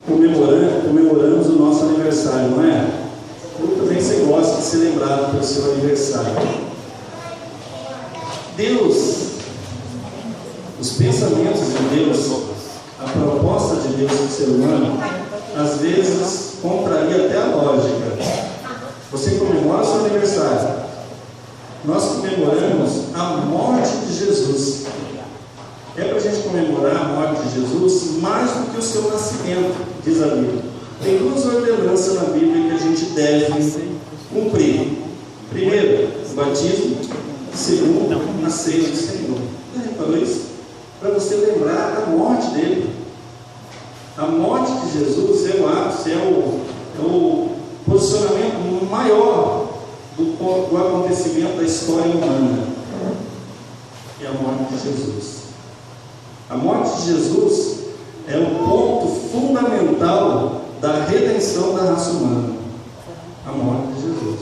comemoramos o nosso aniversário, não é? Eu também você gosta de ser lembrado pelo seu aniversário. Deus, os pensamentos de Deus, a proposta de Deus para o ser humano, às vezes contraria até a lógica. Você comemora o seu aniversário. Nós comemoramos a morte de Jesus. É para a gente comemorar a morte de Jesus mais do que o seu nascimento, diz a Bíblia. Tem duas ordenanças na Bíblia que a gente deve cumprir. Primeiro, o batismo. Segundo, a ceia do Senhor. Ele falou isso para você lembrar da morte dele. A morte de Jesus é o ápice, é o posicionamento maior do acontecimento da história humana. É a morte de Jesus. A morte de Jesus é o ponto fundamental da redenção da raça humana. A morte de Jesus.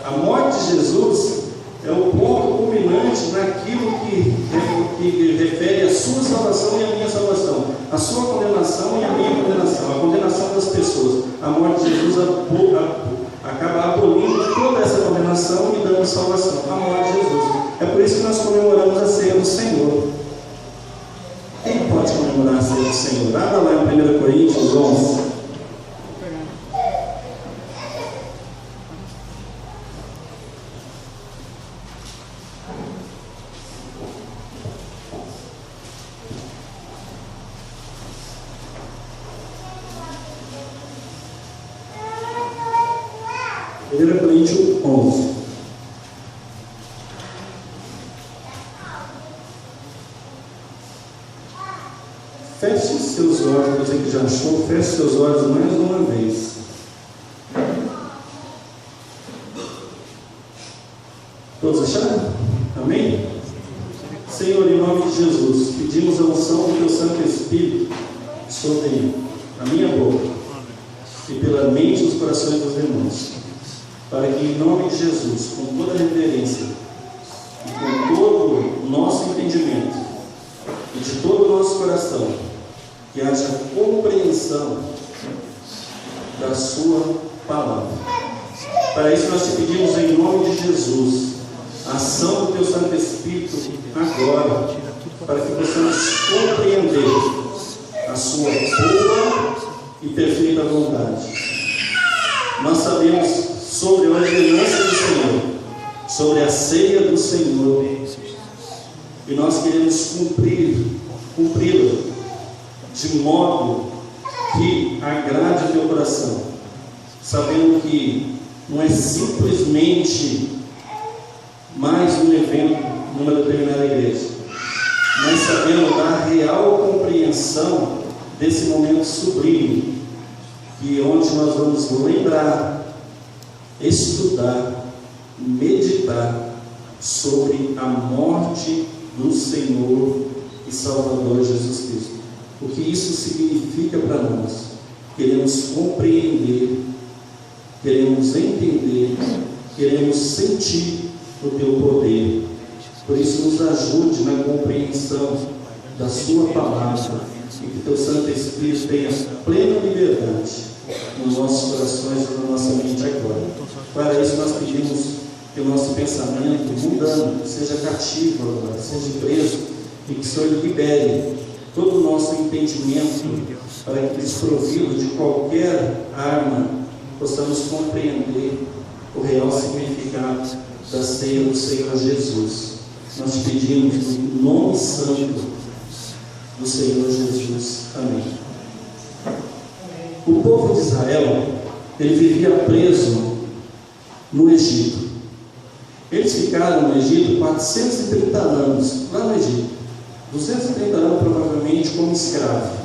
A morte de Jesus é o ponto culminante naquilo que refere à sua salvação e à minha salvação, a sua condenação e a minha condenação, a condenação das pessoas. A morte de Jesus acaba abolindo toda essa condenação e dando salvação. A morte de Jesus. É por isso que nós comemoramos a ceia do Senhor. Quem pode comemorar a ceia do Senhor? Nada lá em 1 Coríntios 11. Coríntios 11. Feche seus olhos, você que já achou, feche seus olhos mais uma vez. Todos acharam? Amém? Senhor, em nome de Jesus, pedimos a unção do Teu Santo Espírito sobre a minha boca e pela mente e os corações dos irmãos, para que, em nome de Jesus, com toda a reverência e com todo o nosso entendimento e de todo o nosso coração, que haja compreensão da Sua palavra. Para isso nós te pedimos, em nome de Jesus, a ação do Teu Santo Espírito agora, para que possamos compreender a Sua boa e perfeita vontade. Nós sabemos sobre a ordenança do Senhor, sobre a ceia do Senhor, e nós queremos cumpri-la de modo que agrade o Teu coração, sabendo que não é simplesmente mais um evento numa determinada igreja, mas sabendo da real compreensão desse momento sublime, que onde nós vamos lembrar, estudar, meditar sobre a morte do Senhor e Salvador Jesus Cristo. O que isso significa para nós? Queremos compreender, queremos entender, queremos sentir o Teu poder. Por isso nos ajude na compreensão da Sua palavra e que Teu Santo Espírito tenha plena liberdade nos nossos corações e na nossa mente agora. Para isso nós pedimos que o nosso pensamento mundano seja cativo agora, seja preso, e que o Senhor libere todo o nosso entendimento, para que, desprovido de qualquer arma, possamos compreender o real significado da ceia do Senhor Jesus. Nós te pedimos no nome santo do Senhor Jesus. Amém. O povo de Israel, ele vivia preso no Egito. Eles ficaram no Egito 430 anos, lá no Egito. 230 anos provavelmente como escravo.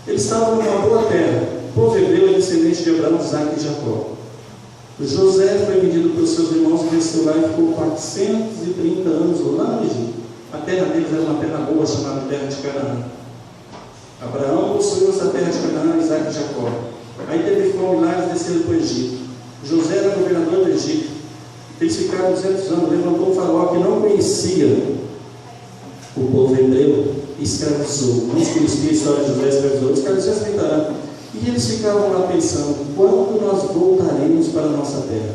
Eles estavam numa boa terra. O povo hebreu é descendente de Abraão, Isaac e Jacó. O José foi vendido pelos seus irmãos, cresceu lá e ficou 430 anos lá no Egito. A terra deles era uma terra boa, chamada terra de Canaã. Abraão possuiu essa terra de Canaã, Isaac e Jacó. Aí teve fome lá, eles desceram para o Egito. José era governador do Egito. Eles ficaram 200 anos, levantou um faraó que não conhecia o povo hebreu escravizou. Não se conhecia a história de José escravizou, escravizou 30 anos. E eles ficavam lá pensando: quando nós voltaremos para a nossa terra?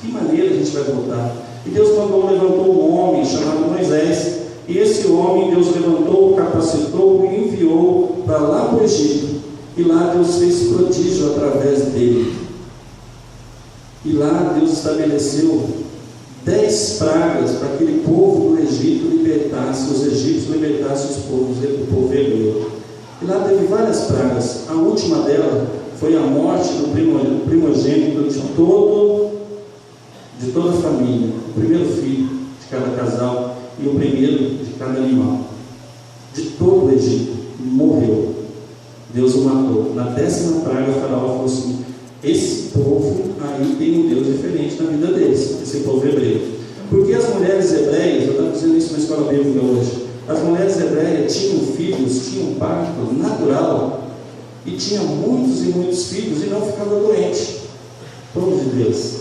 Que maneira a gente vai voltar? E Deus levantou um homem chamado Moisés. E esse homem Deus levantou, capacitou e enviou para lá para o Egito. E lá Deus fez prodígio através dele. E lá Deus estabeleceu 10 pragas para que aquele povo do Egito libertasse, os egípcios libertassem o povo hebreu. E lá teve várias pragas. A última dela foi a morte do primogênito de toda a família, o primeiro filho de cada casal e o primeiro de cada animal. De todo o Egito morreu. Deus o matou. Na 10ª praga, o faraó falou assim: esse povo aí tem um Deus diferente na vida deles, esse povo hebreu. Porque as mulheres hebreias, eu estava dizendo isso na escola bíblica hoje, as mulheres hebreias tinham filhos, tinham parto natural, e tinham muitos e muitos filhos, e não ficavam doentes. Povo de Deus.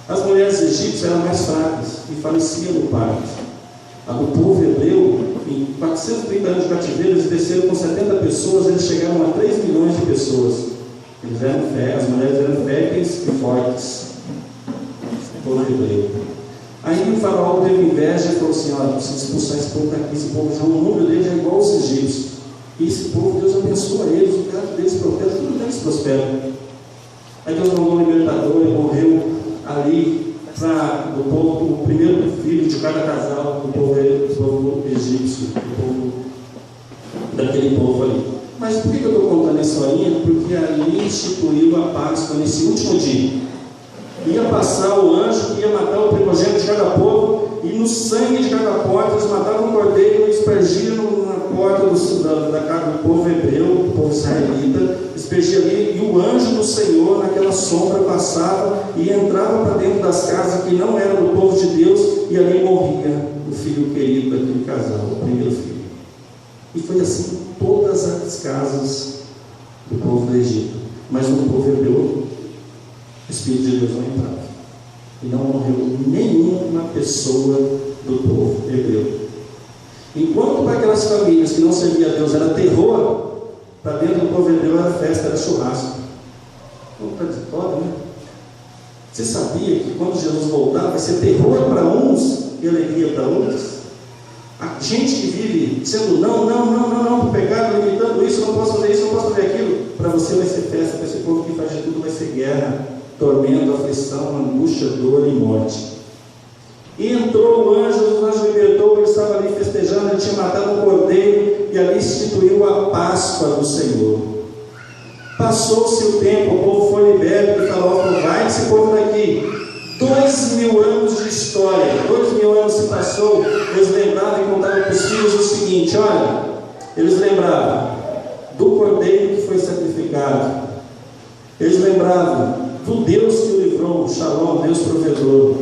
As mulheres egípcias eram mais fracas e faleciam no parto. A do povo hebreu, em 430 anos de cativeiro, eles desceram com 70 pessoas, eles chegaram a 3 milhões de pessoas. Eles eram as mulheres eram férteis e fortes. O povo hebreu. Aí o faraó teve inveja e falou assim: olha, preciso expulsar esse povo daqui, esse povo já, o número deles é igual aos egípcios. E esse povo, Deus abençoa eles, o caso deles prospera, tudo deles prospera. Aí Deus mandou um libertador e morreu ali para o primeiro filho de cada casal do povo egípcio, do povo, daquele povo ali. Mas por que eu estou contando essa horinha? Porque ali instituiu a Páscoa nesse último dia. Ia passar o anjo que ia matar o primogênito de cada povo, e no sangue de cada porta eles matavam um cordeiro e aspergiam na porta da casa do povo hebreu, do povo israelita, aspergia ali, e o anjo do Senhor naquela sombra passava e entrava para dentro das casas que não eram do povo de Deus, e ali morria o filho querido daquele casal, o primeiro filho. E foi assim em todas as casas do povo do Egito. Mas no povo hebreu, o Espírito de Deus não entrava. E não morreu nenhuma pessoa do povo hebreu. Enquanto para aquelas famílias que não serviam a Deus era terror, para dentro do povo hebreu era festa, era churrasco. Contraditório, né? Você sabia que quando Jesus voltar vai ser terror para uns e alegria para outros? A gente que vive dizendo não, para o pecado, limitando isso, não posso fazer isso, não posso fazer aquilo, para você vai ser festa, para esse povo que faz de tudo vai ser guerra, tormento, aflição, angústia, dor e morte. E entrou o anjo libertou, ele estava ali festejando, ele tinha matado um cordeiro e ali instituiu a Páscoa do Senhor. Passou-se o tempo, o povo foi liberto, e falou: vai esse povo daqui. 2000 anos de história, 2000 anos se passou, eles lembravam e contavam para os filhos o seguinte: olha, eles lembravam do cordeiro que foi sacrificado, eles lembravam do Deus que o livrou, o Shalom, Deus provedor,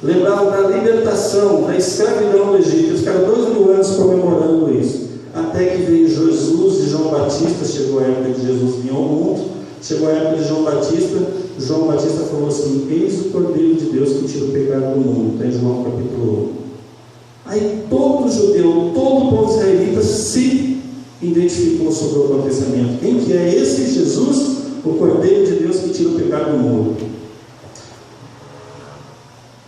lembravam da libertação, da escravidão do Egito. Eles ficaram 2000 anos comemorando isso, até que veio Jesus e João Batista. Chegou a época de Jesus vir ao mundo, chegou a época de João Batista falou assim: eis o Cordeiro de Deus que tira o pecado do mundo. Está em João capítulo 1. Aí todo judeu, todo o povo israelita se identificou sobre o acontecimento. Quem que é esse Jesus? O Cordeiro de Deus que tira o pecado do mundo.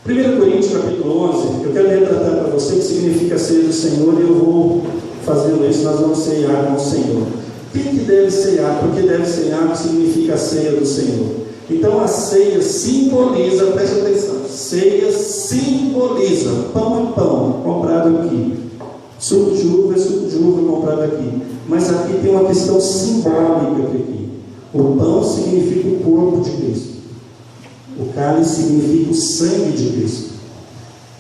1 Coríntios capítulo 11, eu quero retratar para você o que significa a ceia do Senhor, e eu vou fazendo isso, nós vamos ceiar com o Senhor. Quem que deve ceiar? Porque deve ceiar, que significa a ceia do Senhor. Então a ceia simboliza, preste atenção, ceia simboliza pão é pão, comprado aqui, suco de uva é suco de uva, comprado aqui. Mas aqui tem uma questão simbólica aqui. O pão significa o corpo de Cristo, o cálice significa o sangue de Cristo.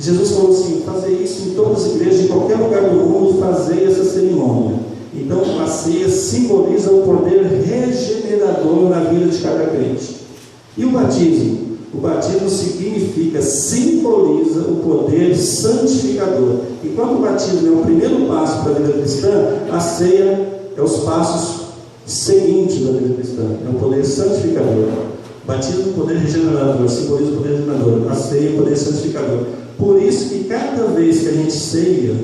Jesus falou assim: fazer isso em todas as igrejas, em qualquer lugar do mundo, fazer essa cerimônia. Então a ceia simboliza o poder regenerador na vida de cada crente. E o batismo? O batismo significa, simboliza o poder santificador. Enquanto o batismo é o primeiro passo para a vida cristã, a ceia é os passos seguintes da vida cristã, é o poder santificador. Batismo é o poder regenerador, simboliza o poder regenerador. A ceia é o poder santificador. Por isso que cada vez que a gente ceia,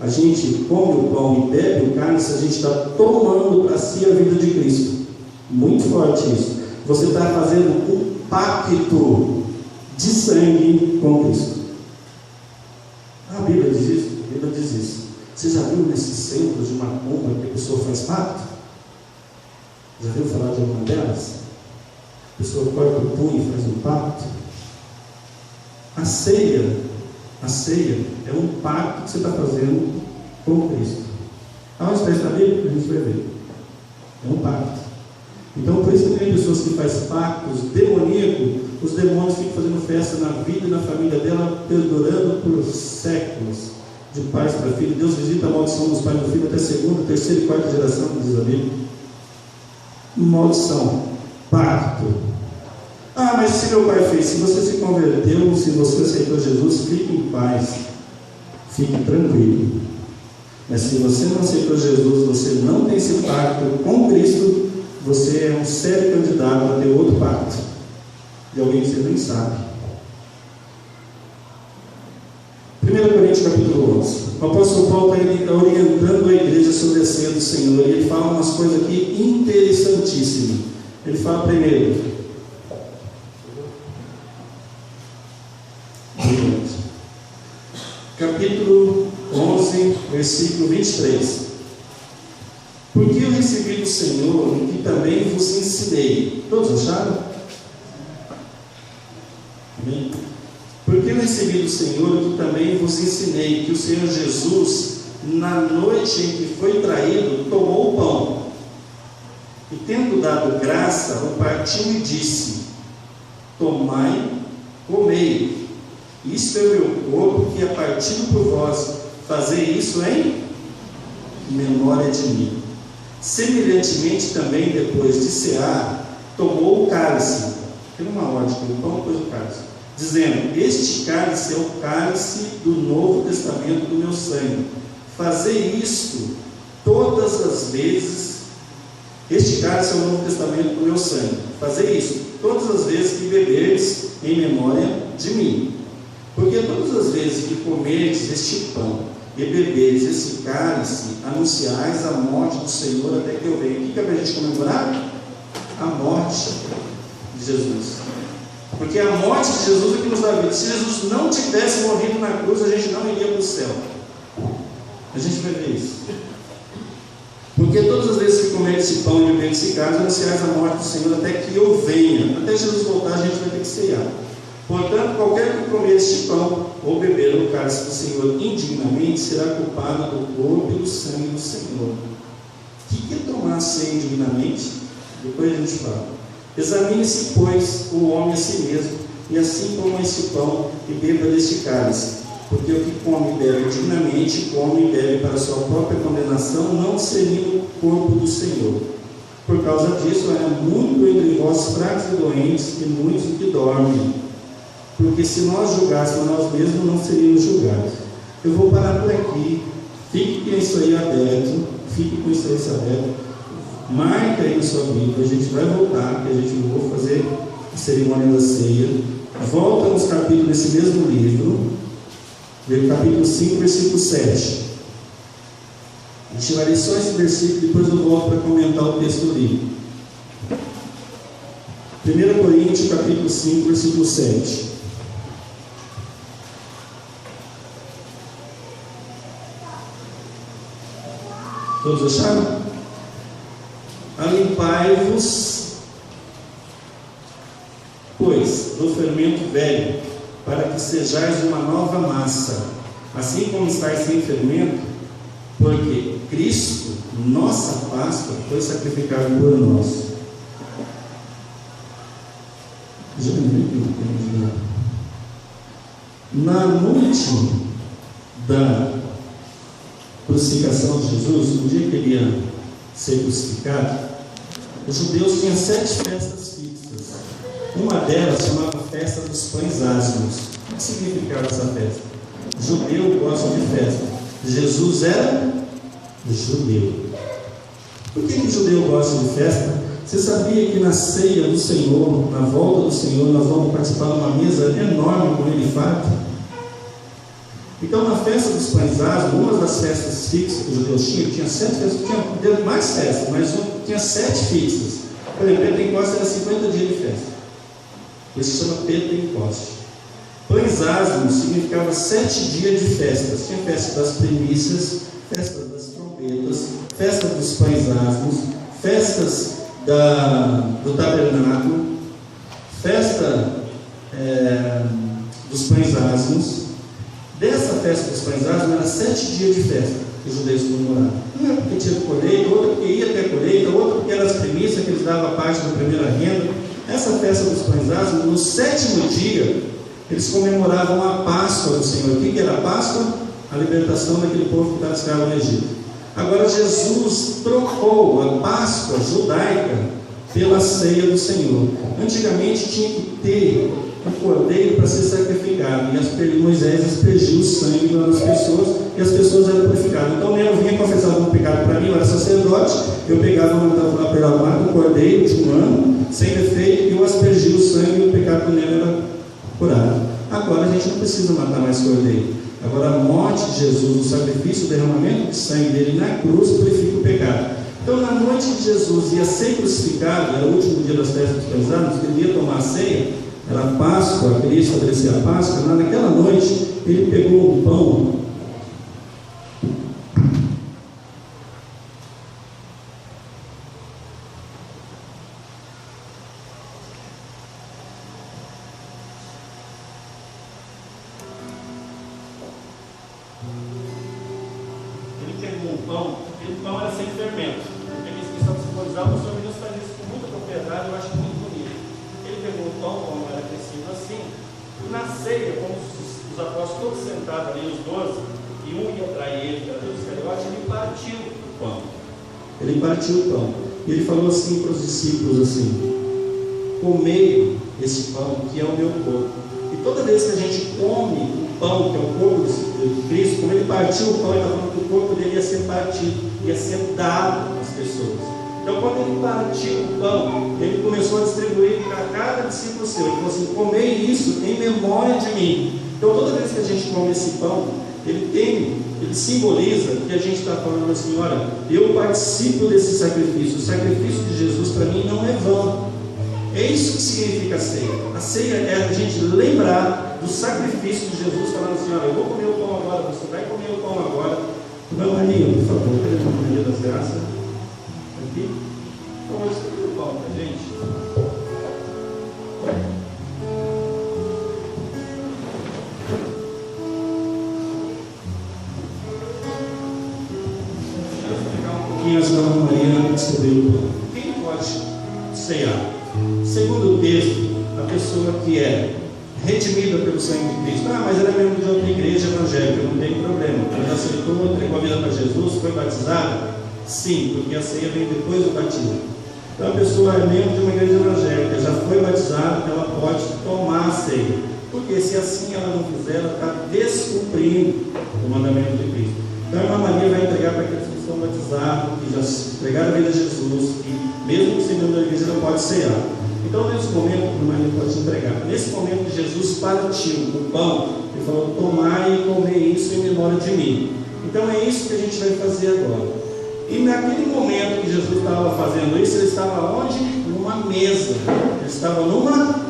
a gente come o pão e bebe o cálice, a gente está tomando para si a vida de Cristo. Muito forte isso. Você está fazendo um pacto de sangue com Cristo. A Bíblia diz isso. A Bíblia diz isso. Você já viu nesses centros de macumba que a pessoa faz pacto? Já viu falar de alguma delas? A pessoa corta o punho e faz um pacto. A ceia é um pacto que você está fazendo com Cristo. Aonde está isso na Bíblia? A gente vai ver. É um pacto. Então, por isso que tem pessoas que fazem pactos demoníacos, os demônios ficam fazendo festa na vida e na família dela, perdurando por séculos, de pais para filho. Deus visita a maldição dos pais do filho até segunda, terceira e quarta geração, diz a Bíblia. Maldição, pacto. Ah, mas se meu pai fez, se você se converteu, se você aceitou Jesus, fique em paz, fique tranquilo. Mas se você não aceitou Jesus, você não tem esse pacto com Cristo, você é um sério candidato a ter outro pacto de alguém que você nem sabe. 1 Coríntios capítulo 11. O apóstolo Paulo está orientando a igreja sobre a ceia do Senhor, e ele fala umas coisas aqui interessantíssimas. Ele fala primeiro, capítulo 11, versículo 23. Porque eu recebi do Senhor o que também vos ensinei. Todos acharam? Amém? Porque eu recebi do Senhor o que também vos ensinei, que o Senhor Jesus, na noite em que foi traído, tomou o pão, e tendo dado graça, o partiu e disse: tomai, comei, isto é o meu corpo que é partido por vós, fazei isso em memória de mim. Semelhantemente também, depois de cear, tomou o cálice, tem uma ordem, o pão depois o cálice, dizendo: este cálice é o cálice do Novo Testamento do meu sangue. Fazei isto todas as vezes. Este cálice é o Novo Testamento do meu sangue. Fazei isso todas as vezes que beberdes em memória de mim. Porque todas as vezes que comerdes este pão e beberes esse cálice, anunciais a morte do Senhor até que eu venha. O que é para a gente comemorar? A morte de Jesus. Porque a morte de Jesus é que nos dá vida. Se Jesus não tivesse morrido na cruz, a gente não iria para o céu. A gente vai ver isso. Porque todas as vezes que comer esse pão e beber esse cálice, anunciais a morte do Senhor até que eu venha. Até Jesus voltar, a gente vai ter que ceiar. Portanto, qualquer que comer este pão ou beber o cálice do Senhor indignamente será culpado do corpo e do sangue do Senhor. O que é tomar a ceia indignamente? Depois a gente fala. Examine-se, pois, o homem a si mesmo, e assim coma este pão e beba deste cálice. Porque o que come e bebe indignamente, come e bebe para a sua própria condenação, não servindo o corpo do Senhor. Por causa disso, há muito entre vós fracos e doentes, e muitos que dormem. Porque se nós julgássemos nós mesmos, não seríamos julgados. Eu vou parar por aqui. Fique com isso aí aberto. Fique com isso aí aberto. Marca aí na sua Bíblia. A gente vai voltar, que a gente não vai fazer a cerimônia da ceia. Volta nos capítulos desse mesmo livro. Capítulo 5, versículo 7. A gente vai ler só esse versículo, depois eu volto para comentar o texto do livro. 1 Coríntios, capítulo 5, versículo 7. Todos acharam? Alimpai-vos, pois, do fermento velho, para que sejais uma nova massa, assim como estáis sem fermento, porque Cristo, nossa Páscoa, foi sacrificado por nós. Na noite da crucificação de Jesus, no dia que ele ia ser crucificado, os judeus tinham 7 festas fixas. Uma delas chamava Festa dos Pães Ázimos. O que significava essa festa? Judeu gosta de festa. Jesus era judeu. Por que o judeu gosta de festa? Você sabia que na ceia do Senhor, na volta do Senhor, nós vamos participar de uma mesa enorme com ele farto? Então, na festa dos pães asmos, uma das festas fixas que os judeus tinham 7 festas, tinha mais festas, mas tinha 7 fixas. Por exemplo, Pentecostes era 50 dias de festa. Isso se chama Pentecostes. Pães asmos significava 7 dias de festas. Tinha festa das primícias, festa das trombetas, festa dos pães asmos, festas do tabernáculo, festa dos pães asmos. Dessa festa dos pães asmos era 7 dias de festa que os judeus comemoravam. Uma é porque tinha colheita, outra porque ia ter colheita, outra porque era as primícias que eles davam parte da primeira renda. Essa festa dos pães asmos, no 7º dia, eles comemoravam a Páscoa do Senhor. O que era a Páscoa? A libertação daquele povo que estava escravo no Egito. Agora Jesus trocou a Páscoa judaica pela ceia do Senhor. Antigamente tinha que ter um cordeiro para ser sacrificado, e Moisés aspergiu o sangue nas pessoas, e as pessoas eram purificadas. Então eu vinha confessar algum pecado para mim, eu era sacerdote, eu pegava um cordeiro de 1 ano, sem defeito, e eu aspergia o sangue, e o pecado do Nero era curado. Agora a gente não precisa matar mais cordeiro. Agora a morte de Jesus, o sacrifício, o derramamento de sangue dele na cruz purifica o pecado. Então na noite de Jesus ia ser crucificado, era o último dia das festas dos pães asmos, ele ia tomar a ceia, era a Páscoa, queria estabelecer a Páscoa. Naquela noite ele pegou um pão, aquele pão era sem fermento. Eles questão de simbolizar, o Senhor Deus faz isso com muita propriedade, eu acho muito bonito. Ele pegou o pão, como era crescido assim, e na ceia, como os apóstolos todos sentados ali, os 12, e um ia trair ele, que era Deus Iscariote, ele partiu o pão. Ele partiu o pão. E ele falou assim para os discípulos assim: comei esse pão, que é o meu corpo. E toda vez que a gente come o pão, que é o corpo de Cristo, como ele partiu o pão, ele está falando que o corpo dele ia ser partido, ia ser dado às pessoas. Então, quando ele partiu o pão, ele começou a distribuir para cada discípulo seu. Ele falou assim: comei isso em memória de mim. Então, toda vez que a gente come esse pão, ele simboliza que a gente está falando assim: olha, eu participo desse sacrifício. O sacrifício de Jesus para mim não é vão. É isso que significa a ceia. A ceia é a gente lembrar do sacrifício de Jesus, falando assim: olha, eu vou comer o pão agora, você vai comer o pão agora. Não, Maria, por favor, querendo a Maria das Graças. Aqui. Então, vou distribuir o pão para a gente. E a Senhora Maria distribuiu o pão. Quem pode ceiar? Segundo o texto, a pessoa que é redimida pelo sangue de Cristo. Mas ela é membro de outra igreja evangélica, não tem problema. Ela já aceitou, entregou a vida para Jesus, foi batizada? Sim, porque a ceia vem depois do batismo. Então a pessoa é membro de uma igreja evangélica, já foi batizada, ela pode tomar a ceia. Porque se assim ela não fizer, ela está descumprindo o mandamento de Cristo. Então a irmã Maria vai entregar para aqueles que estão batizados, que já entregaram a vida a Jesus, e mesmo que sendo da igreja, ela pode cear. Então, nesse momento, a irmã Maria pode entregar. Nesse momento, Jesus partiu o pão e falou: tomai e comei isso em memória de mim. Então, é isso que a gente vai fazer agora. E naquele momento que Jesus estava fazendo isso, ele estava onde? Numa mesa. Ele estava numa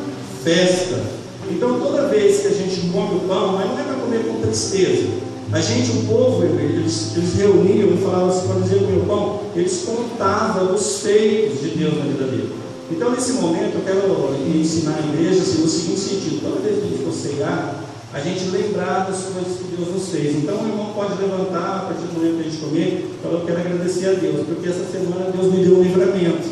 festa. Então, toda vez que a gente come o pão, mas não é para comer com tristeza. A gente, o povo, eles reuniam e falavam assim: quando diziam comer o pão, eles contavam os feitos de Deus na vida dele. Então, nesse momento, eu quero ensinar a igreja assim, no seguinte sentido: toda vez que a gente for ceiar, a gente lembrar das coisas que Deus nos fez. Então, o irmão pode levantar, a partir do momento que a gente comer, falar: eu quero agradecer a Deus, porque essa semana Deus me deu um livramento.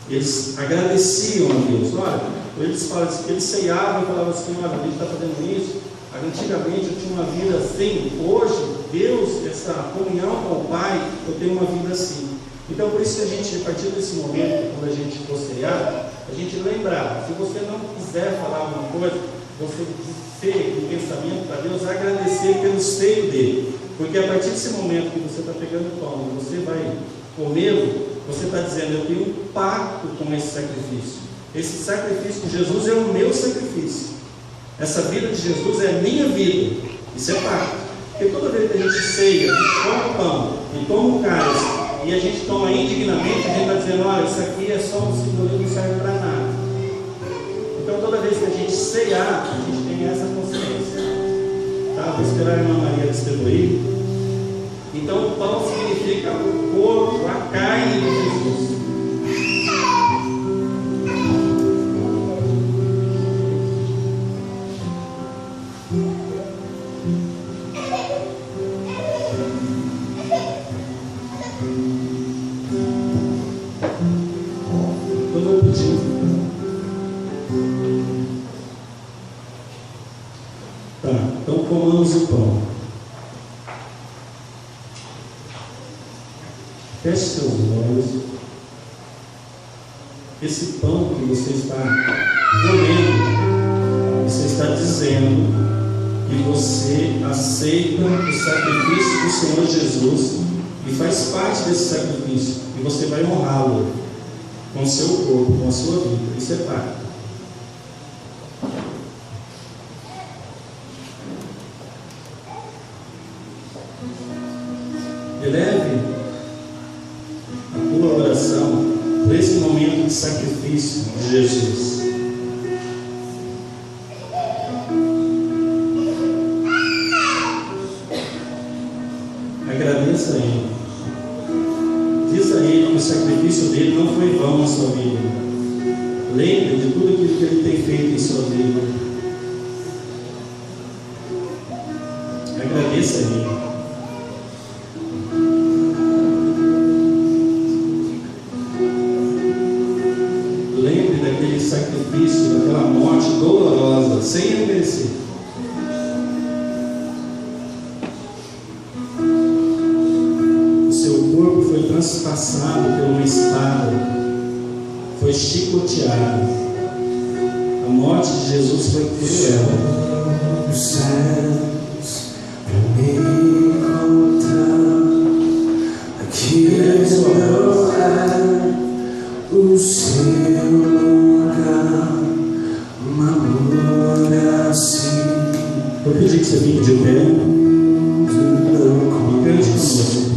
Eles agradeciam a Deus. Olha, eles falam assim, eles ceiavam e falavam assim: olha, a gente está fazendo isso. Antigamente eu tinha uma vida assim, hoje, Deus, essa comunhão com o Pai, eu tenho uma vida assim. Então, por isso que a gente, a partir desse momento, quando a gente for ceiar, a gente lembrar: se você não quiser falar alguma coisa, você dizer em pensamento para Deus, agradecer pelos feitos dele. Porque a partir desse momento que você está pegando o pão e você vai comê-lo, você está dizendo: eu tenho um pacto com esse sacrifício. Esse sacrifício de Jesus é o meu sacrifício. Essa vida de Jesus é a minha vida. Isso é fato. Porque toda vez que a gente ceia, toma o pão e toma o cálice, e a gente toma indignamente, a gente está dizendo, olha, isso aqui é só um simbolismo, não serve para nada. Então toda vez que a gente ceiar, a gente tem essa consciência. Tá? Vou esperar a irmã Maria distribuir. Então o pão significa o corpo, a carne de Jesus. Eu vou pedir. Tá, então comamos o pão. Feche seus olhos. Esse pão que você está comendo, você está dizendo que você aceita o sacrifício do Senhor Jesus e faz parte desse sacrifício, e você vai honrá-lo com o seu corpo, com a sua vida. Isso é parte. Eleve a tua oração por esse momento de sacrifício de Jesus. Agradeça a Ele. Diz a Ele que o sacrifício dele não foi em vão na sua vida. Lembre de tudo aquilo que Ele tem feito em sua vida. Agradeça a Ele. Lembre daquele sacrifício, daquela morte dolorosa, sem merecer. Transpassado por uma espada, foi chicoteado. A morte de Jesus foi cruel. Os céus para me encontrar aqui não é o seu lugar, um amor assim. Vou pedir que você fique de pé e cante conosco.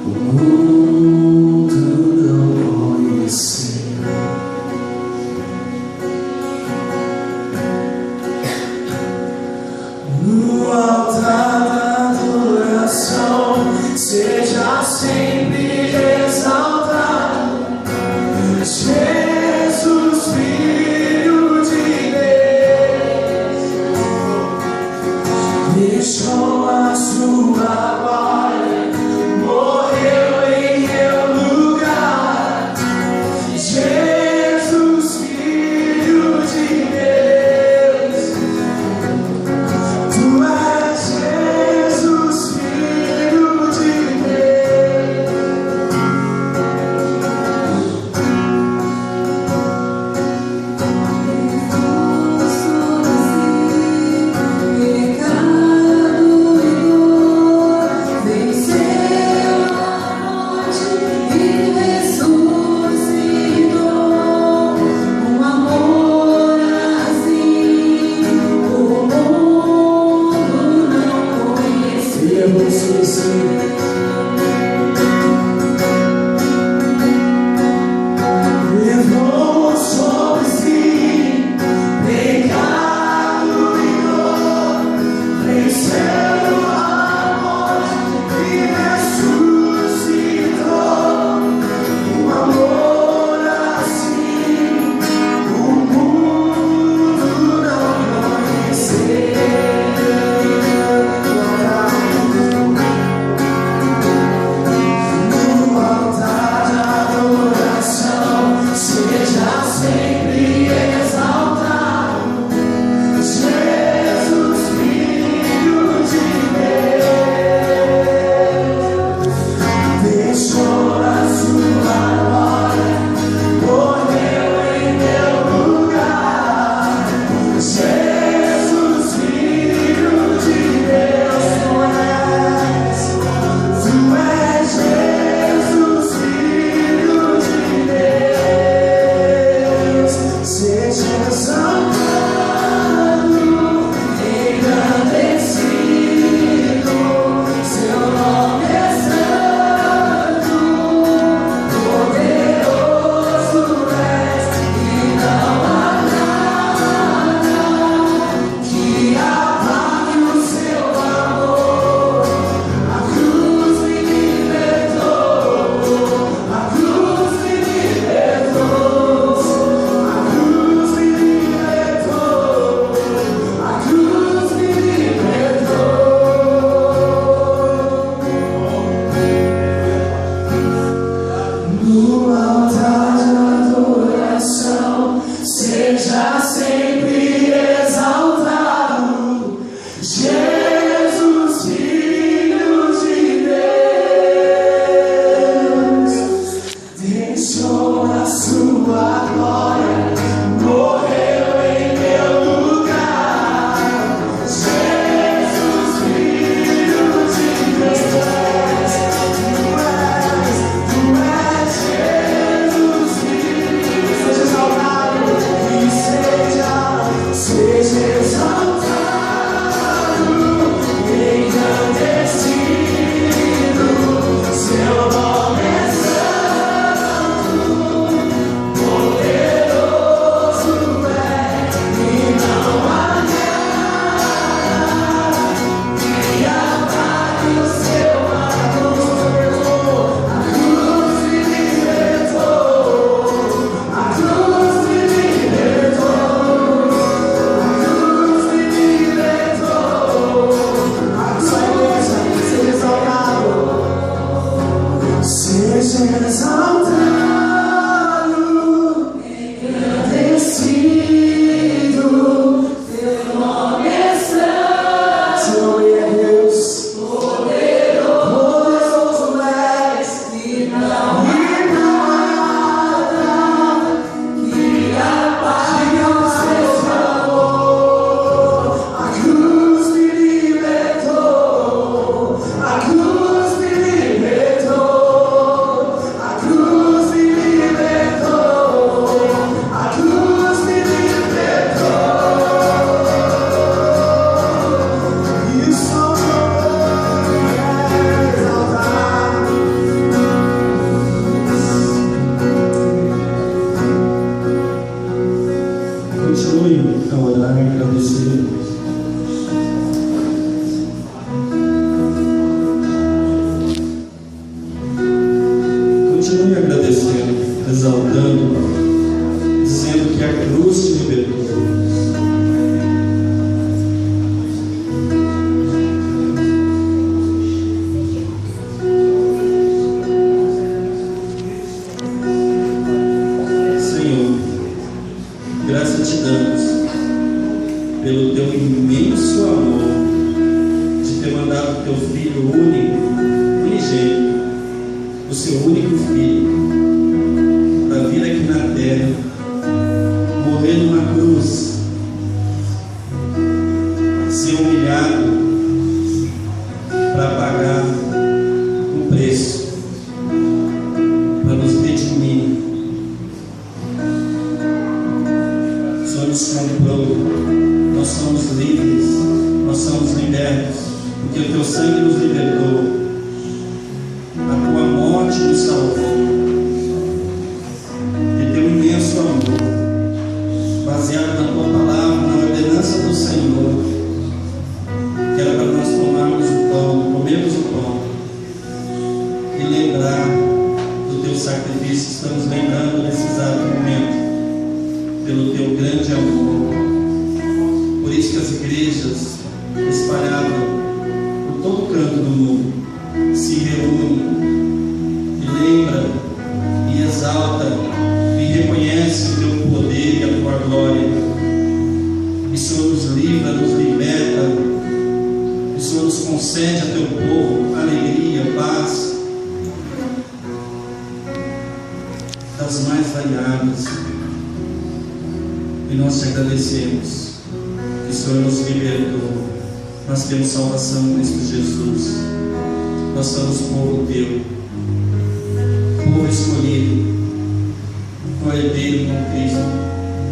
O mundo não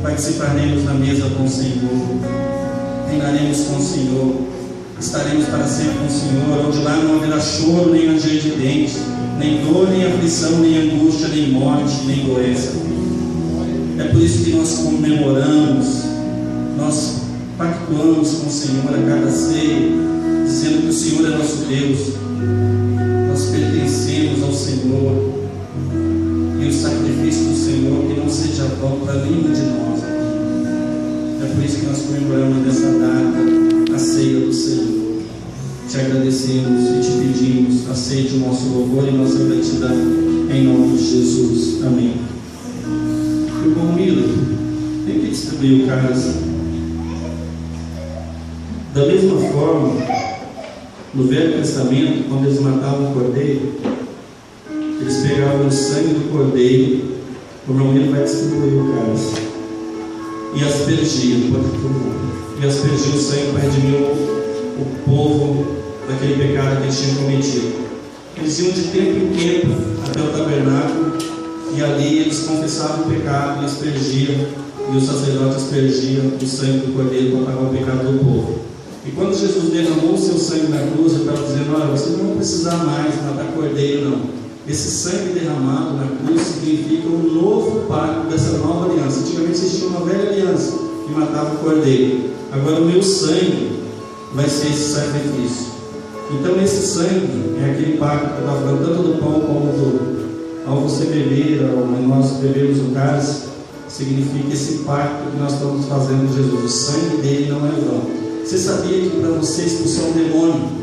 participaremos na mesa com o Senhor, reinaremos com o Senhor, estaremos para sempre com o Senhor, onde lá não haverá choro, nem ranger de dentes, nem dor, nem aflição, nem angústia, nem morte, nem doença. É por isso que nós comemoramos, nós pactuamos com o Senhor a cada ceia, dizendo que o Senhor é nosso Deus, nós pertencemos ao Senhor, e o sacrifício do Senhor que não seja vão para nenhum de nós. É por isso que nós comemoramos nessa data a ceia do Senhor. Te agradecemos e te pedimos, aceite o nosso louvor e nossa gratidão, em nome de Jesus. Amém. Irmão Milo, tem que distribuir o cálice. Da mesma forma, no Velho Testamento, quando eles matavam o cordeiro, eles pegavam o sangue do cordeiro, o irmão Milo vai distribuir o cálice, e aspergiam, e aspergiam o sangue para redimir o povo daquele pecado que eles tinham cometido. Eles iam de tempo em tempo até o tabernáculo, e ali eles confessavam o pecado e aspergiam, e os sacerdotes aspergiam o sangue do cordeiro para pagar o pecado do povo. E quando Jesus derramou o seu sangue na cruz, ele estava dizendo: olha, vocês não vão precisar mais matar cordeiro, não. Esse sangue derramado na cruz significa um novo pacto dessa nova aliança. Antigamente existia uma velha aliança que matava o cordeiro. Agora o meu sangue vai ser esse sacrifício. Então esse sangue é aquele pacto que eu estava falando, tanto do pão como do... Ao você beber, ao nós bebermos o cálice, significa esse pacto que nós estamos fazendo com Jesus. O sangue dele não é vão. Você sabia que para você expulsar um demônio,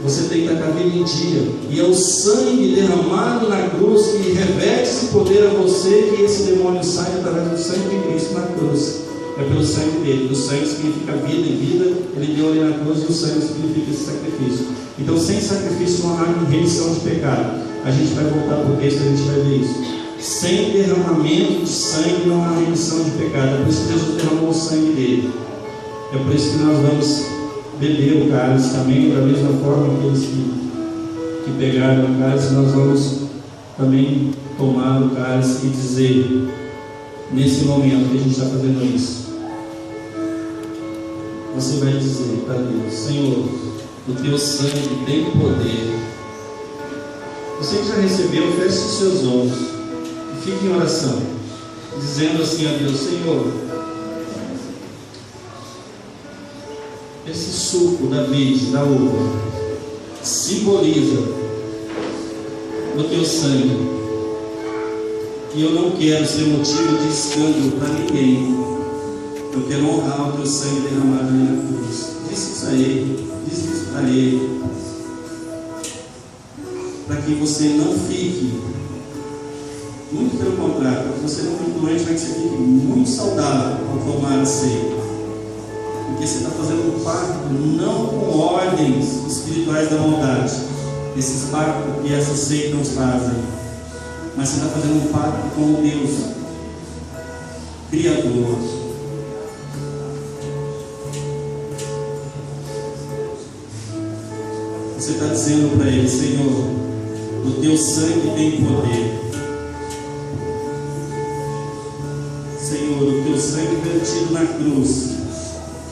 você tem que estar com a vida em dia, e é o sangue derramado na cruz que reverte esse poder a você, que esse demônio sai através do sangue de Cristo na cruz. É pelo sangue dele. O sangue significa vida, e vida ele deu ali na cruz, e o sangue significa esse sacrifício. Então sem sacrifício não há remissão de pecado. A gente vai voltar para o texto e a gente vai ver isso. Sem derramamento de sangue não há remissão de pecado. É por isso que Jesus derramou o sangue dele. É por isso que nós vamos beber o cálice também, da mesma forma que eles que pegaram o cálice, nós vamos também tomar o cálice e dizer, nesse momento que a gente está fazendo isso, você vai dizer para Deus: Senhor, o teu sangue tem poder. Você que já recebeu, feche os seus olhos e fique em oração, dizendo assim a Deus: Senhor, esse suco da vide, da uva, simboliza o teu sangue, e eu não quero ser motivo de escândalo para ninguém. Eu quero honrar o teu sangue derramado ali na cruz. Diz isso a ele, diz isso para ele, para que você não fique, muito pelo contrário, para que você não fique doente, para que você fique muito saudável ao tomar a ceia. Porque você está fazendo um pacto não com ordens espirituais da maldade, esses pactos que essas seitas fazem, mas você está fazendo um pacto com o Deus Criador. Você está dizendo para ele: Senhor, o teu sangue tem poder. Senhor, o teu sangue vertido na cruz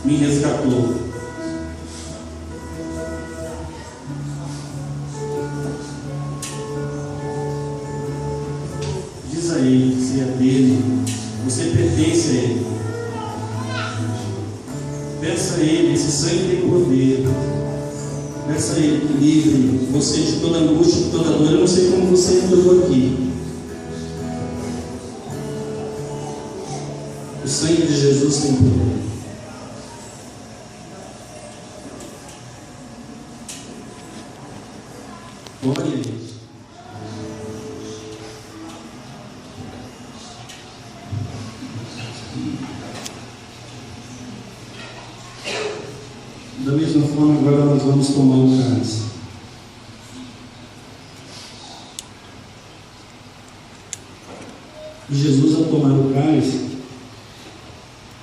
me resgatou. Diz a ele que se é dele, você pertence a ele. Peça a ele, esse sangue tem poder. Peça a ele que livre você de toda angústia, de toda dor. Eu não sei como você entrou aqui. O sangue de Jesus tem poder. Glória a Deus. Da mesma forma, agora nós vamos tomar o cálice. E Jesus, ao tomar o cálice,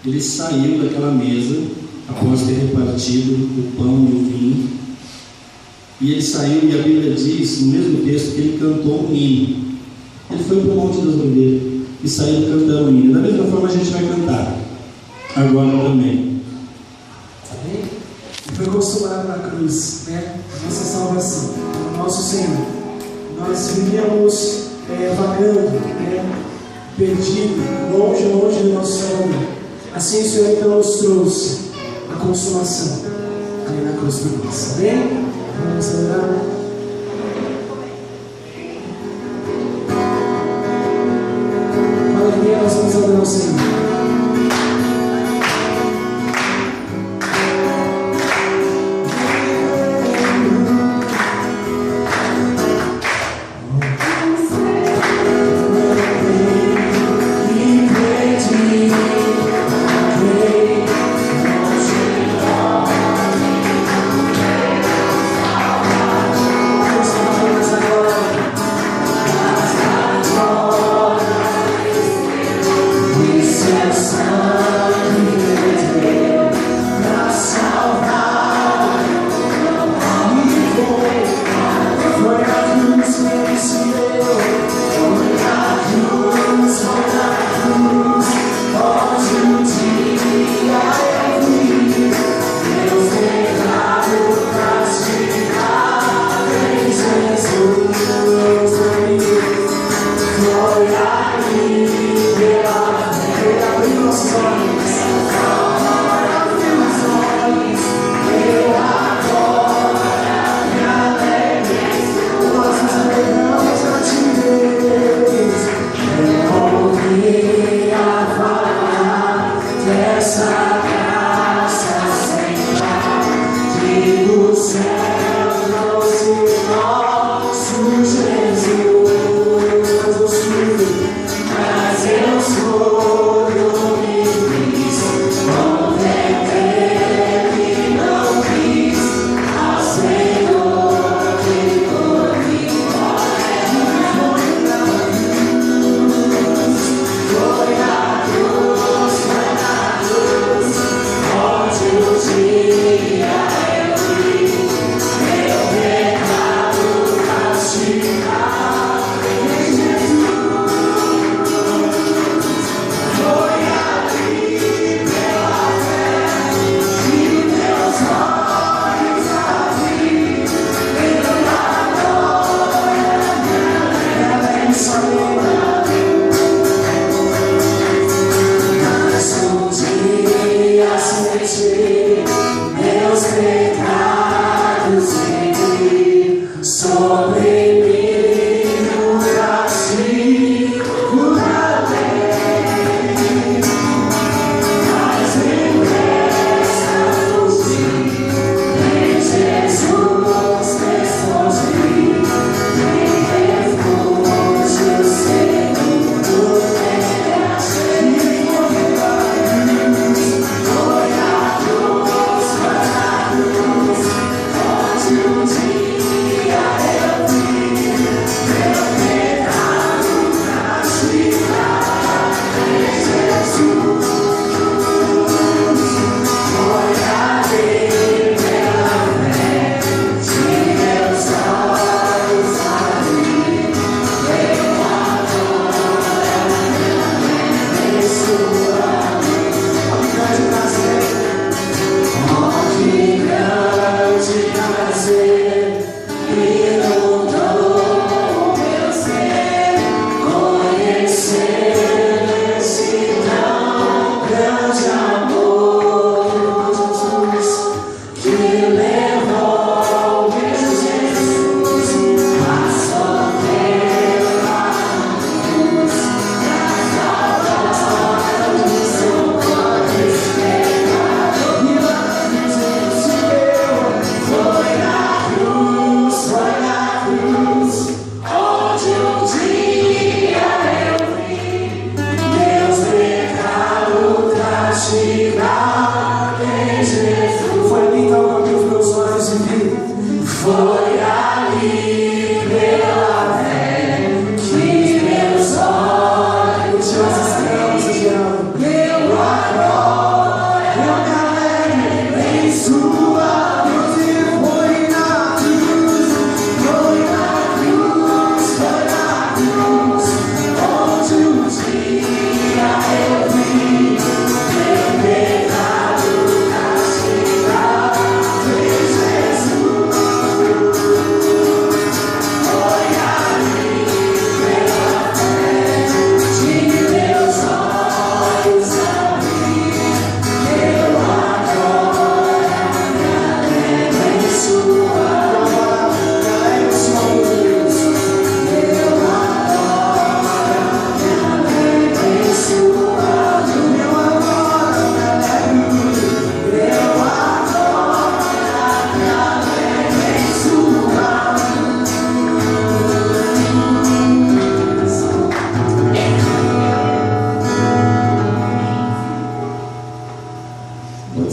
ele saiu daquela mesa, após ter repartido o pão e o vinho, e ele saiu, e a Bíblia diz, no mesmo texto, que ele cantou um hino. Ele foi para o Monte das Oliveiras e saiu cantando um hino. Da mesma forma a gente vai cantar. agora também. Amém? E foi consumado na cruz, né? A nossa salvação, o nosso Senhor. Nós vivíamos vagando, né? Perdido, longe do nosso Salvador. Assim o Senhor então nos trouxe a consumação ali na cruz por nós. Amém? Vamos orar. Nós vamos adorar o Senhor.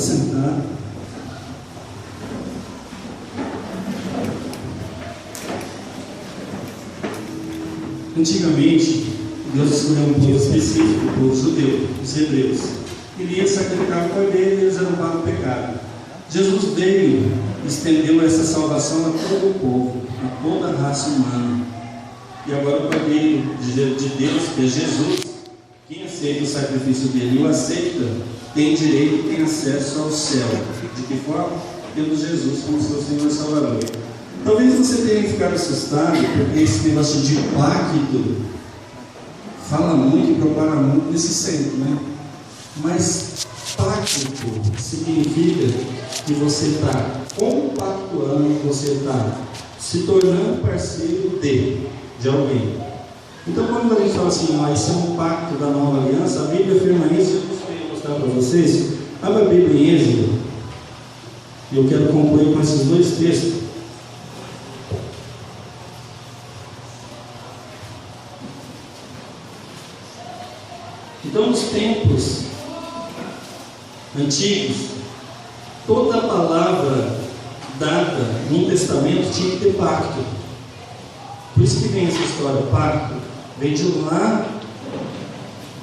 sentar. Antigamente, Deus escolheu um povo específico, o povo judeu, os hebreus. Ele ia sacrificar o cordeiro e eles eram para o pecado. Jesus veio e estendeu essa salvação a todo o povo, a toda a raça humana. E agora o cordeiro de Deus, que é Jesus, quem aceita o sacrifício dele e o aceita, tem direito, tem acesso ao céu. De que forma? Pelo Jesus como seu Senhor e Salvador. Talvez você tenha ficado assustado, porque esse negócio de pacto fala muito e propara muito nesse centro, né? Mas pacto significa que você está compactuando, você está se tornando parceiro de alguém. Então, quando a gente fala assim, isso é um pacto da nova aliança, a Bíblia afirma isso. Eu gostaria de mostrar para vocês. Abra a Bíblia em Êxodo, e eu quero concluir com esses dois textos. Então, nos tempos antigos, toda palavra dada num testamento tinha que ter pacto. Por isso que vem essa história, pacto, vem de lá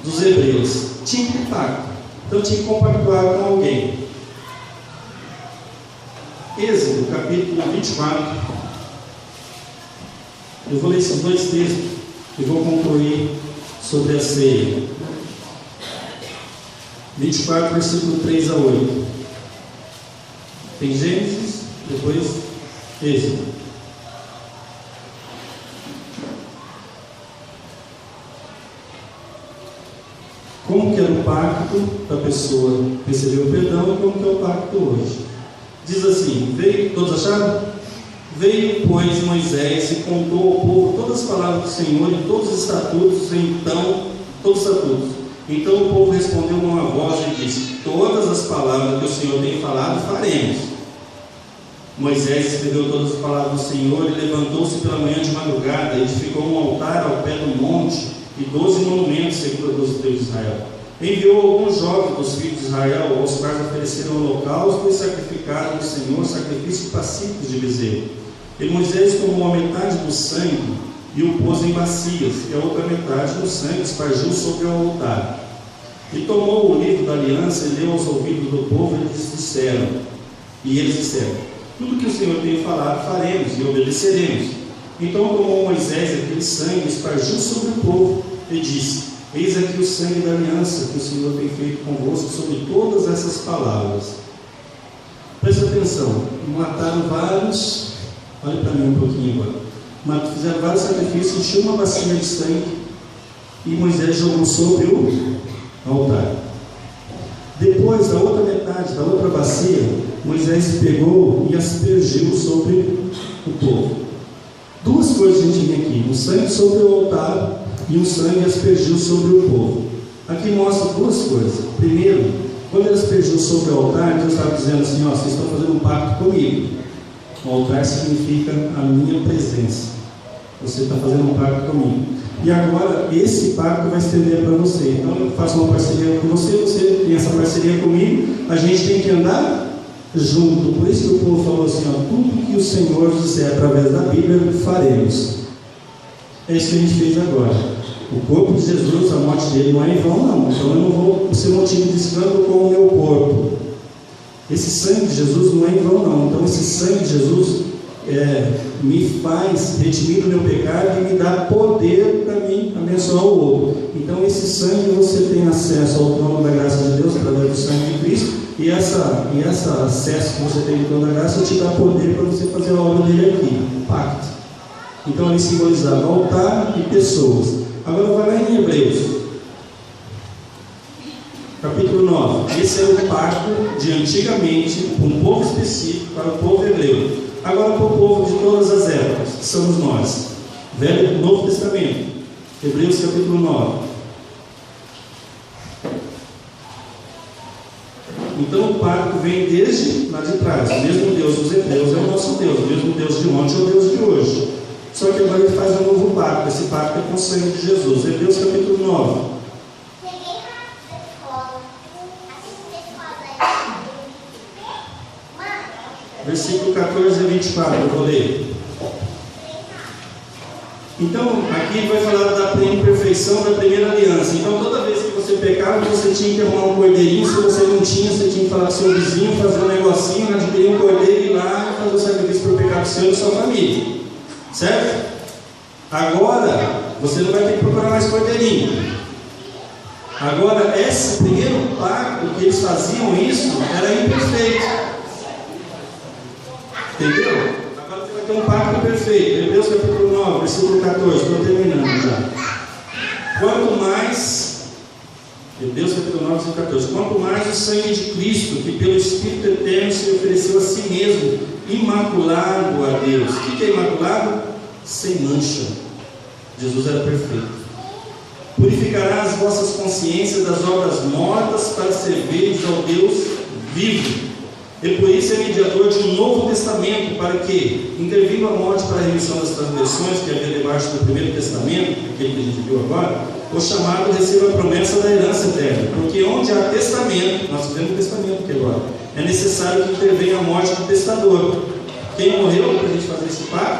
dos hebreus. Tinha que ter pacto. Então tinha que compactuar com alguém. Êxodo, capítulo 24. Eu vou ler esses dois textos e vou concluir sobre a ceia. 24, versículo 3 a 8. Tem Gênesis, depois Êxodo. Como que era o pacto para a pessoa receber o perdão e como que é o pacto hoje? Diz assim, todos acharam? Veio, pois, Moisés e contou ao povo todas as palavras do Senhor e todos os estatutos, Então o povo respondeu com uma voz e disse: todas as palavras que o Senhor tem falado, faremos. Moisés escreveu todas as palavras do Senhor e levantou-se pela manhã de madrugada, edificou um altar ao pé do monte e 12 monumentos, segundo a dos filhos de Israel. Enviou alguns jovens dos filhos de Israel, aos quais ofereceram holocausto e sacrificaram ao Senhor sacrifícios pacíficos de bezerro. E Moisés tomou a metade do sangue e o pôs em bacias, e a outra metade do sangue espargiu sobre o altar. E tomou o livro da aliança e leu aos ouvidos do povo, e eles disseram: tudo que o Senhor tem falado faremos e obedeceremos. Então tomou Moisés aquele sangue e espargiu sobre o povo e disse: eis aqui o sangue da aliança que o Senhor tem feito convosco sobre todas essas palavras. Presta atenção, mataram vários, olha para mim um pouquinho agora, fizeram vários sacrifícios, encheu uma bacia de sangue e Moisés jogou sobre o altar. Depois, da outra metade, da outra bacia, Moisés pegou e aspergiu sobre o povo. Duas coisas a gente tem aqui: o sangue sobre o altar e o sangue aspergiu sobre o povo. Aqui mostra duas coisas. Primeiro, quando ele aspergiu sobre o altar, Deus estava dizendo assim: vocês estão fazendo um pacto comigo. O altar significa a minha presença. Você está fazendo um pacto comigo. E agora, esse pacto vai estender para você. Então, eu faço uma parceria com você, você tem essa parceria comigo, a gente tem que andar junto. Por isso que o povo falou assim: tudo que o Senhor disser através da Bíblia, faremos. É isso que a gente fez agora. O corpo de Jesus, a morte dele não é em vão, não. Então, eu não vou ser motivo de escândalo com o meu corpo. Esse sangue de Jesus não é em vão, não. Então, esse sangue de Jesus me faz redimir o meu pecado e me dá poder para mim abençoar o outro. Então, esse sangue, você tem acesso ao trono da graça de Deus através do sangue de Cristo, e esse acesso que você tem ao trono da graça te dá poder para você fazer a obra dele aqui, o pacto. Então, ele simbolizava altar e pessoas. Agora vai lá em Hebreus capítulo 9. Esse era o pacto de antigamente, um povo específico para o povo hebreu. Agora para o povo de todas as épocas, que somos nós. Velho e Novo Testamento. Hebreus capítulo 9. Então o pacto vem desde lá de trás. O mesmo Deus dos hebreus é o nosso Deus. O mesmo Deus de ontem é o Deus de hoje. Só que agora ele faz um novo pacto. Esse pacto é com o sangue de Jesus. Hebreus capítulo 9. versículo 14 a 24, eu vou ler. Então, aqui vai falar da imperfeição da primeira aliança. Então, toda vez que você pecava, você tinha que arrumar um cordeirinho. Se você não tinha, você tinha que falar com seu vizinho, fazer um negocinho, adquirir um cordeiro, ir lá e fazer o sacrifício por pecado seu e da sua família. Certo? Agora, você não vai ter que procurar mais cordeirinho. Agora, esse primeiro pacto que eles faziam isso, era imperfeito. Entendeu? Agora você vai ter um pacto perfeito. Hebreus capítulo 9, versículo 14. Estou terminando já. Quanto mais, Hebreus capítulo 9, versículo 14. Quanto mais o sangue de Cristo, que pelo Espírito Eterno se ofereceu a si mesmo, imaculado a Deus. O que é imaculado? Sem mancha. Jesus era perfeito. Purificará as vossas consciências das obras mortas para servirdes ao Deus vivo. E por isso é mediador de um novo testamento, para que, intervindo a morte para a remissão das transgressões que havia debaixo do primeiro testamento, aquele que a gente viu agora, o chamado receba a promessa da herança eterna. Porque onde há testamento, nós fizemos um testamento aqui agora, é necessário que intervenha a morte do testador. Quem morreu para a gente fazer esse pacto?